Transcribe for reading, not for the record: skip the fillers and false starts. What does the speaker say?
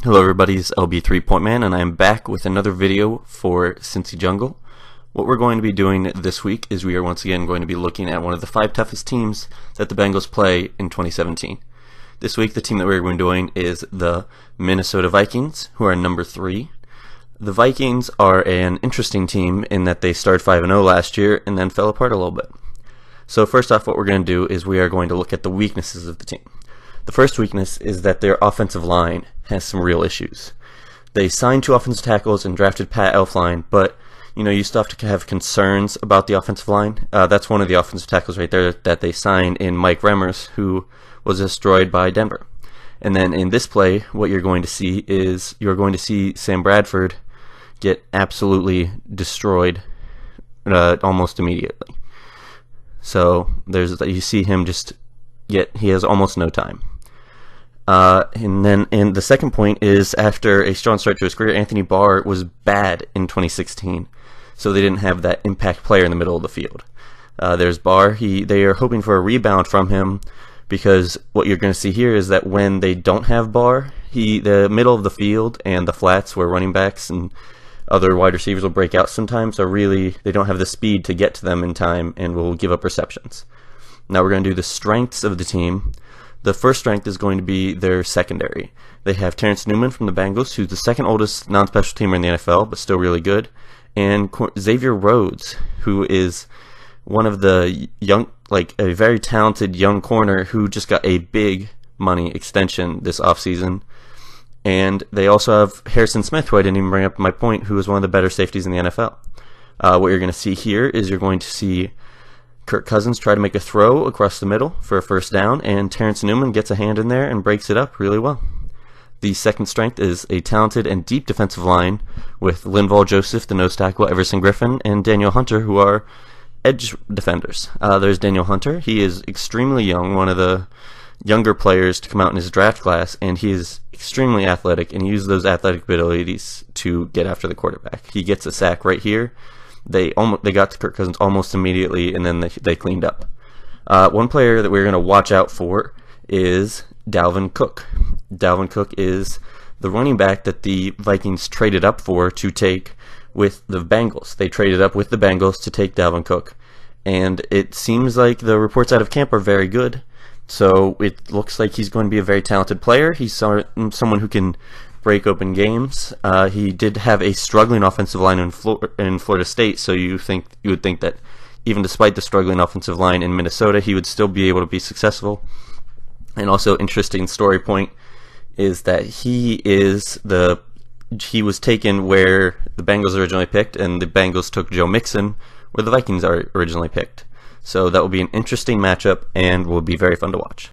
Hello everybody, it's LB 3-Point Man, and I'm back with another video for Cincy Jungle. What we're going to be doing this week is we are once again going to be looking at one of the 5 toughest teams that the Bengals play in 2017. This week the team that we're going to be doing is the Minnesota Vikings, who are number 3. The Vikings are an interesting team in that they started 5-0 last year and then fell apart a little bit. So first off, what we're going to do is we are going to look at the weaknesses of the team. The first weakness is that their offensive line has some real issues. They signed 2 offensive tackles and drafted Pat Elflein, but you still have to have concerns about the offensive line. That's one of the offensive tackles right there that they signed in Mike Remmers, who was destroyed by Denver. And then in this play, what you're going to see is you're going to see Sam Bradford get absolutely destroyed almost immediately. So you see him he has almost no time. And the second point is, after a strong start to his career, Anthony Barr was bad in 2016, so they didn't have that impact player in the middle of the field. There's Barr. They are hoping for a rebound from him, because what you're going to see here is that when they don't have Barr, the middle of the field and the flats where running backs and other wide receivers will break out sometimes they don't have the speed to get to them in time and will give up receptions. Now we're going to do the strengths of the team. The first strength is going to be their secondary. They have Terrence Newman from the Bengals, who's the second oldest non-special teamer in the NFL, but still really good, and Xavier Rhodes, who is one of the a very talented young corner who just got a big money extension this offseason. And they also have Harrison Smith, who I didn't even bring up in my point, who is one of the better safeties in the NFL. What you're going to see here is you're going to see Kirk Cousins try to make a throw across the middle for a first down, and Terrence Newman gets a hand in there and breaks it up really well. The second strength is a talented and deep defensive line with Linval Joseph, the nose tackle, Everson Griffin, and Daniel Hunter, who are edge defenders. There's Daniel Hunter. He is extremely young, one of the younger players to come out in his draft class, and he is extremely athletic, and he uses those athletic abilities to get after the quarterback. He gets a sack right here. They got to Kirk Cousins almost immediately, and then they cleaned up. One player that we're going to watch out for is Dalvin Cook. Dalvin Cook is the running back that the Vikings traded up for to take with the Bengals. They traded up with the Bengals to take Dalvin Cook, and it seems like the reports out of camp are very good. So it looks like he's going to be a very talented player. He's someone who can break open games. He did have a struggling offensive line in Florida State, so you would think that even despite the struggling offensive line in Minnesota, he would still be able to be successful. And also, interesting story point is that he was taken where the Bengals originally picked, and the Bengals took Joe Mixon where the Vikings are originally picked. So that will be an interesting matchup and will be very fun to watch.